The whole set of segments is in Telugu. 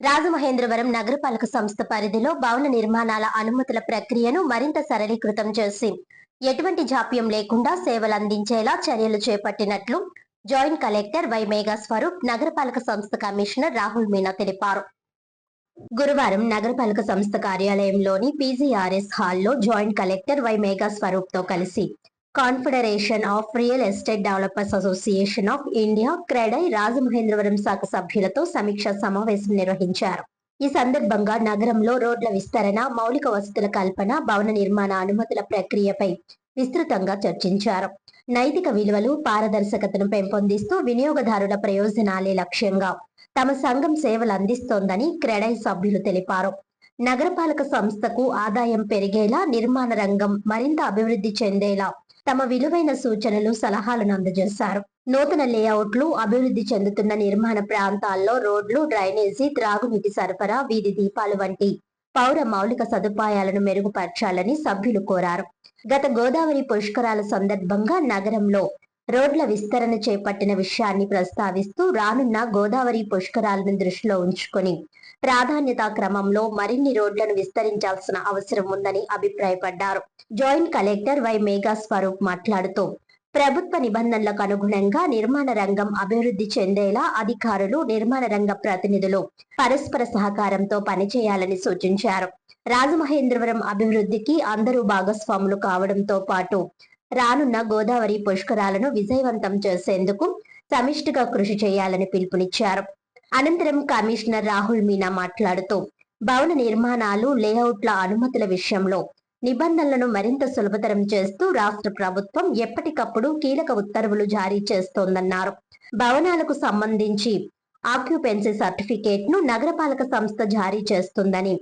రాజమహేంద్రవరం నగరపాలక సంస్థ పరిధిలో భవన నిర్మాణాల అనుమతుల ప్రక్రియను మరింత సరళీకృతం చేసి ఎటువంటి జాప్యం లేకుండా సేవలందించేలా చర్యలు చేపట్టినట్లు joint collector Y Megha Swaroop నగరపాలక సంస్థ కమిషనర్ రాహుల్ మీనా తెలిపారు. గురువారం నగరపాలక సంస్థ కార్యాలయంలోని పీజీఆర్ఎస్ హాల్లో joint collector Y Megha Swaroop తో కలిసి confederation of real estate developers association of India CREDAI Rajamahendravaram శాఖ సభ్యులతో సమీక్షా సమావేశం నిర్వహించారు. ఈ సందర్భంగా నగరంలో రోడ్ల విస్తరణ, మౌలిక వసతుల కల్పన, భవన నిర్మాణ అనుమతుల ప్రక్రియపై విస్తృతంగా చర్చించారు. నైతిక విలువలు, పారదర్శకతను పెంపొందిస్తూ వినియోగదారుల ప్రయోజనాలే లక్ష్యంగా తమ సంఘం సేవలు అందిస్తోందని క్రెడై సభ్యులు తెలిపారు. నగరపాలక సంస్థకు ఆదాయం పెరిగేలా, నిర్మాణ రంగం మరింత అభివృద్ధి చెందేలా తమ విలువైన సూచనలు, సలహాలను అందజేశారు. నూతన లేఅవుట్లు, అభివృద్ధి చెందుతున్న నిర్మాణ ప్రాంతాల్లో రోడ్లు, డ్రైనేజీ, త్రాగునీటి సరఫరా, వీధి దీపాలు వంటి పౌర మౌలిక సదుపాయాలను మెరుగుపరచాలని సభ్యులు కోరారు. గత గోదావరి పుష్కరాల సందర్భంగా నగరంలో రోడ్ల విస్తరణ చేపట్టిన విషయాన్ని ప్రస్తావిస్తూ రానున్న గోదావరి పుష్కరాలను దృష్టిలో ఉంచుకొని ప్రాధాన్యతా క్రమంలో మరిన్ని రోడ్లను విస్తరించాల్సిన అవసరం ఉందని అభిప్రాయపడ్డారు. Joint collector Y Megha Swaroop మాట్లాడుతూ ప్రభుత్వ నిబంధనలకు అనుగుణంగా నిర్మాణ రంగం అభివృద్ధి చెందేలా అధికారులు, నిర్మాణ రంగ ప్రతినిధులు పరస్పర సహకారంతో పనిచేయాలని సూచించారు. రాజమహేంద్రవరం అభివృద్ధికి అందరూ భాగస్వాములు కావడంతో పాటు రానున్న గోదావరి పుష్కరాలను విజయవంతం చేసేందుకు సమిష్టిగా కృషి చేయాలని పిలుపునిచ్చారు. అనంతరం కమిషనర్ రాహుల్ మీనా మాట్లాడుతూ భవన నిర్మాణాలు, లేఅవుట్ల అనుమతుల విషయంలో నిబంధనలను మరింత సులభతరం చేస్తూ రాష్ట్ర ప్రభుత్వం ఎప్పటికప్పుడు కీలక ఉత్తర్వులు జారీ చేస్తోందన్నారు. భవనాలకు సంబంధించి ఆక్యుపెన్సీ సర్టిఫికేట్ ను నగరపాలక సంస్థ జారీ చేస్తుందని,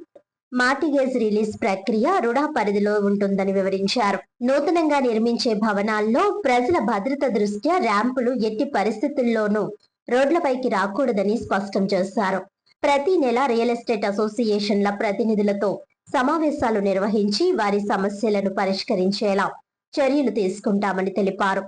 మార్టిగేజ్ రిలీజ్ ప్రక్రియ రుడా పరిధిలో ఉంటుందని వివరించారు. నూతనంగా నిర్మించే భవనాల్లో ప్రజల భద్రత దృష్ట్యా ర్యాంపులు ఎట్టి పరిస్థితుల్లోనూ రోడ్లపైకి రాకూడదని స్పష్టం చేశారు. ప్రతి నెల రియల్ ఎస్టేట్ అసోసియేషన్ల ప్రతినిధులతో సమావేశాలు నిర్వహించి వారి సమస్యలను పరిష్కరించేలా చర్యలు తీసుకుంటామని తెలిపారు.